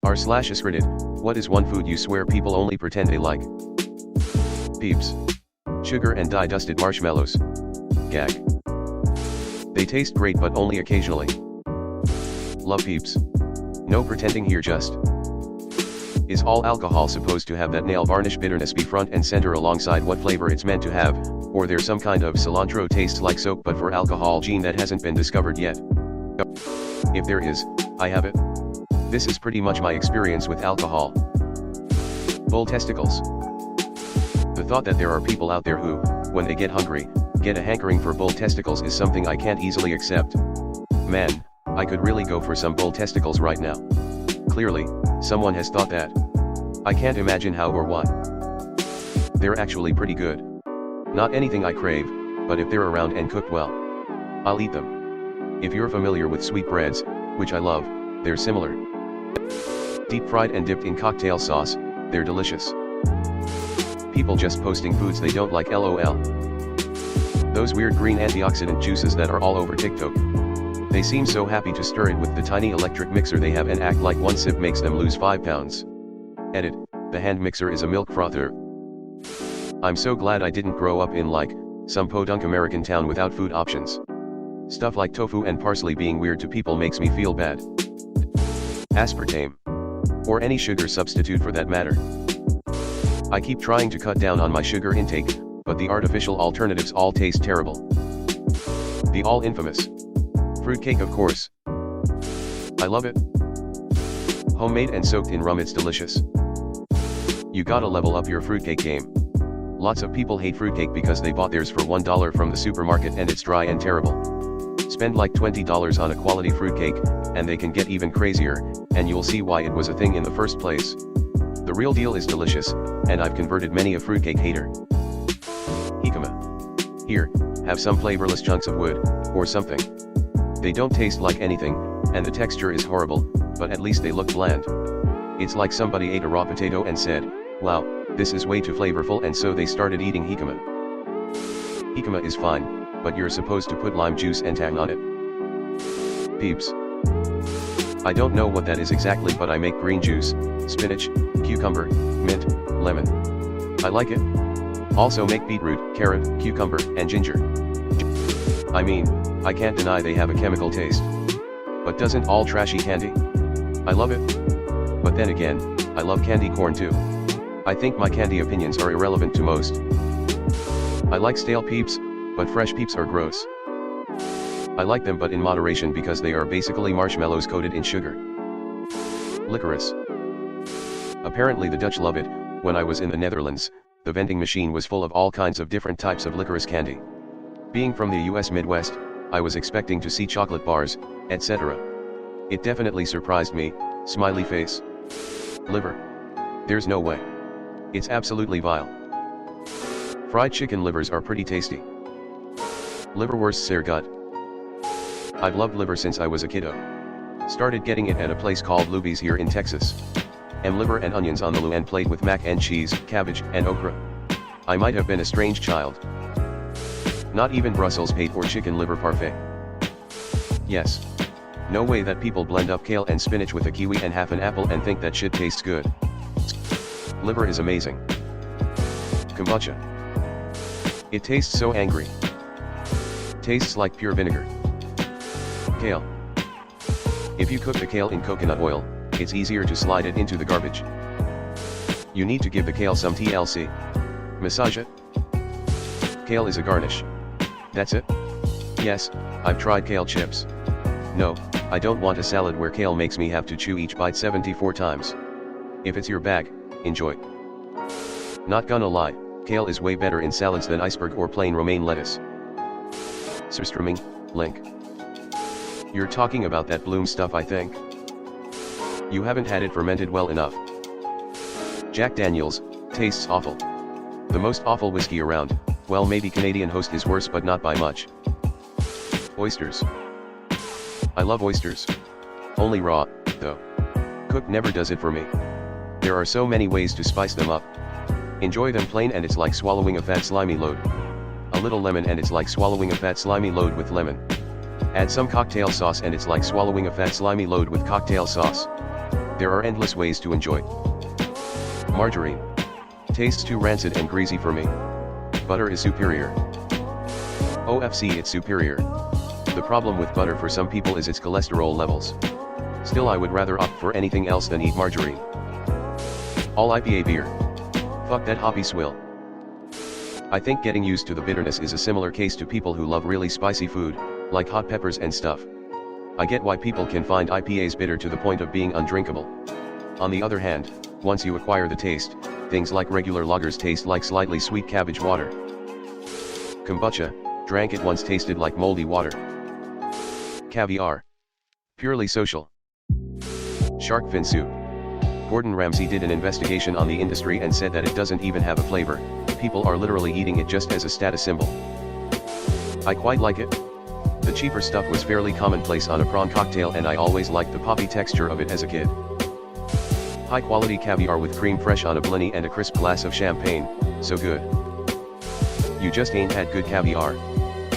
r/askreddit, what is one food you swear people only pretend they like? Peeps. Sugar and dye-dusted marshmallows. Gag. They taste great but only occasionally. Love peeps. No pretending here just. Is all alcohol supposed to have that nail varnish bitterness be front and center alongside what flavor it's meant to have, or there's some kind of cilantro tastes like soap but for alcohol gene that hasn't been discovered yet? If there is, I have it. This is pretty much my experience with alcohol. Bull testicles. The thought that there are people out there who, when they get hungry, get a hankering for bull testicles is something I can't easily accept. Man, I could really go for some bull testicles right now. Clearly, someone has thought that. I can't imagine how or why. They're actually pretty good. Not anything I crave, but if they're around and cooked well, I'll eat them. If you're familiar with sweetbreads, which I love, they're similar. Deep fried and dipped in cocktail sauce, they're delicious. People just posting foods they don't like, LOL. Those weird green antioxidant juices that are all over TikTok. They seem so happy to stir it with the tiny electric mixer they have and act like one sip makes them lose 5 pounds. Edit, the hand mixer is a milk frother. I'm so glad I didn't grow up in like, some podunk American town without food options. Stuff like tofu and parsley being weird to people makes me feel bad. Aspartame. Or any sugar substitute for that matter. I keep trying to cut down on my sugar intake, but the artificial alternatives all taste terrible. The all-infamous fruitcake, of course. I love it. Homemade and soaked in rum, it's delicious. You gotta level up your fruitcake game. Lots of people hate fruitcake because they bought theirs for $1 from the supermarket and it's dry and terrible. Spend like $20 on a quality fruitcake, and they can get even crazier, and you'll see why it was a thing in the first place. The real deal is delicious, and I've converted many a fruitcake hater. Jicama. Here, have some flavorless chunks of wood, or something. They don't taste like anything, and the texture is horrible, but at least they look bland. It's like somebody ate a raw potato and said, wow, this is way too flavorful, and so they started eating jicama. Jicama is fine, but you're supposed to put lime juice and tang on it. Peeps. I don't know what that is exactly, but I make green juice, spinach, cucumber, mint, lemon. I like it. Also make beetroot, carrot, cucumber, and ginger. I mean, I can't deny they have a chemical taste. But doesn't all trashy candy? I love it. But then again, I love candy corn too. I think my candy opinions are irrelevant to most. I like stale peeps, but fresh peeps are gross. I like them but in moderation because they are basically marshmallows coated in sugar. Licorice. Apparently the Dutch love it. When I was in the Netherlands, the vending machine was full of all kinds of different types of licorice candy. Being from the US Midwest, I was expecting to see chocolate bars, etc. It definitely surprised me, smiley face. Liver. There's no way. It's absolutely vile. Fried chicken livers are pretty tasty. Liverwurst sehr gut. I've loved liver since I was a kiddo. Started getting it at a place called Luby's here in Texas. Liver and onions on the Luan plate with mac and cheese, cabbage, and okra. I might have been a strange child. Not even Brussels sprouts or chicken liver parfait. Yes. No way that people blend up kale and spinach with a kiwi and half an apple and think that shit tastes good. Liver is amazing. Kombucha. It tastes so angry. Tastes like pure vinegar. Kale. If you cook the kale in coconut oil, it's easier to slide it into the garbage. You need to give the kale some TLC. Massage it. Kale is a garnish. That's it? Yes, I've tried kale chips. No, I don't want a salad where kale makes me have to chew each bite 74 times. If it's your bag, enjoy. Not gonna lie, kale is way better in salads than iceberg or plain romaine lettuce. Surströmming, link. You're talking about that bloom stuff, I think. You haven't had it fermented well enough. Jack Daniels, tastes awful. The most awful whiskey around. Well, maybe Canadian Host is worse, but not by much. Oysters. I love oysters. Only raw, though. Cooked never does it for me. There are so many ways to spice them up. Enjoy them plain and it's like swallowing a fat slimy load. A little lemon and it's like swallowing a fat slimy load with lemon. Add some cocktail sauce and it's like swallowing a fat slimy load with cocktail sauce. There are endless ways to enjoy margarine. Tastes too rancid and greasy for me. Butter is superior. OFC, it's superior. The problem with butter for some people is its cholesterol levels. Still, I would rather opt for anything else than eat margarine. All IPA beer. Fuck that hoppy swill. I think getting used to the bitterness is a similar case to people who love really spicy food, like hot peppers and stuff. I get why people can find IPAs bitter to the point of being undrinkable. On the other hand, once you acquire the taste, things like regular lagers taste like slightly sweet cabbage water. Kombucha, drank it once, tasted like moldy water. Caviar. Purely social. Shark fin soup. Gordon Ramsay did an investigation on the industry and said that it doesn't even have a flavor, people are literally eating it just as a status symbol. I quite like it. The cheaper stuff was fairly commonplace on a prawn cocktail, and I always liked the poppy texture of it as a kid. High quality caviar with cream fresh on a blini and a crisp glass of champagne, so good. You just ain't had good caviar.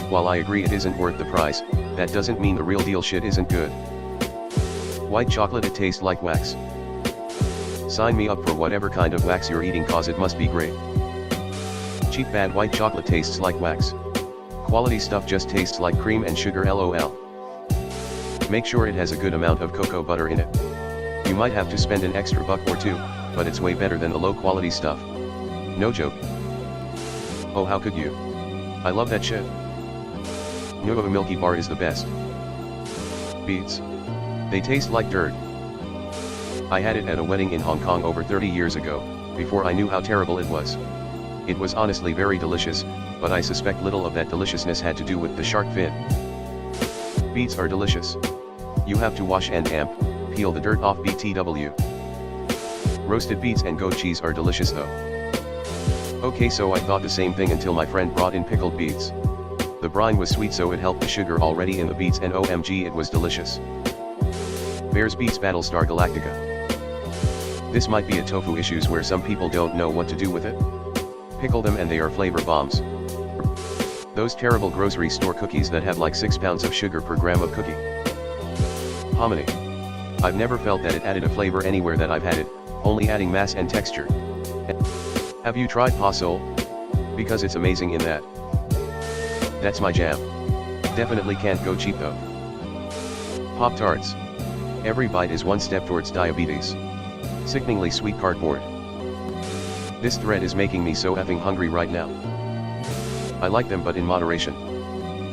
While I agree it isn't worth the price, that doesn't mean the real deal shit isn't good. White chocolate, it tastes like wax. Sign me up for whatever kind of wax you're eating, cause it must be great. Cheap bad white chocolate tastes like wax. Quality stuff just tastes like cream and sugar, lol. Make sure it has a good amount of cocoa butter in it. You might have to spend an extra buck or two, but it's way better than the low quality stuff. No joke. Oh, how could you? I love that shit. Nuova Milky Bar is the best. Beets. They taste like dirt. I had it at a wedding in Hong Kong over 30 years ago, before I knew how terrible it was. It was honestly very delicious, but I suspect little of that deliciousness had to do with the shark fin. Beets are delicious. You have to wash and peel the dirt off BTW. Roasted beets and goat cheese are delicious though. Okay, so I thought the same thing until my friend brought in pickled beets. The brine was sweet, so it helped the sugar already in the beets, and OMG, it was delicious. Bears Beets Battlestar Galactica. This might be a tofu issues where some people don't know what to do with it. Pickle them and they are flavor bombs. Those terrible grocery store cookies that have like 6 pounds of sugar per gram of cookie. Hominy. I've never felt that it added a flavor anywhere that I've had it, only adding mass and texture. Have you tried pasol? Because it's amazing in that. That's my jam. Definitely can't go cheap though. Pop-Tarts. Every bite is one step towards diabetes. Sickeningly sweet cardboard. This thread is making me so effing hungry right now. I like them, but in moderation.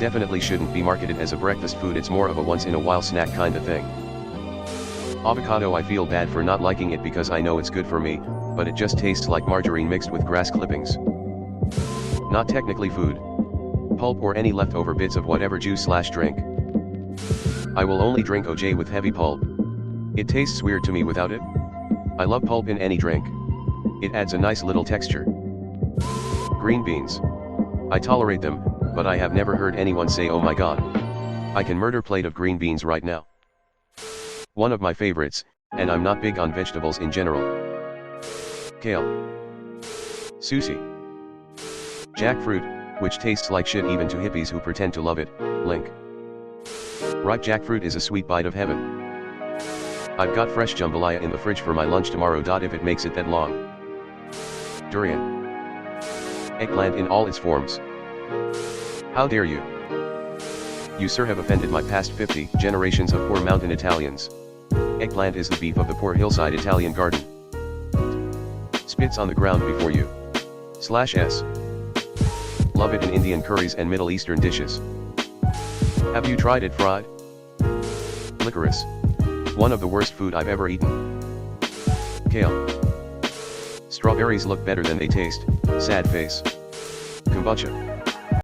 Definitely shouldn't be marketed as a breakfast food, it's more of a once-in-a-while snack kind of thing. Avocado, I feel bad for not liking it because I know it's good for me, but it just tastes like margarine mixed with grass clippings. Not technically food. Pulp or any leftover bits of whatever juice/drink. I will only drink OJ with heavy pulp. It tastes weird to me without it. I love pulp in any drink. It adds a nice little texture. Green beans. I tolerate them, but I have never heard anyone say, oh my god, I can murder a plate of green beans right now. One of my favorites, and I'm not big on vegetables in general. Kale. Sushi. Jackfruit, which tastes like shit even to hippies who pretend to love it, link. Ripe jackfruit is a sweet bite of heaven. I've got fresh jambalaya in the fridge for my lunch tomorrow. If it makes it that long. Durian. Eggplant in all its forms. How dare you? You, sir, have offended my past 50 generations of poor mountain Italians. Eggplant is the beef of the poor hillside Italian garden. Spits on the ground before you. /s. Love it in Indian curries and Middle Eastern dishes. Have you tried it fried? Licorice. One of the worst food I've ever eaten. Kale. Strawberries look better than they taste, sad face. Kombucha.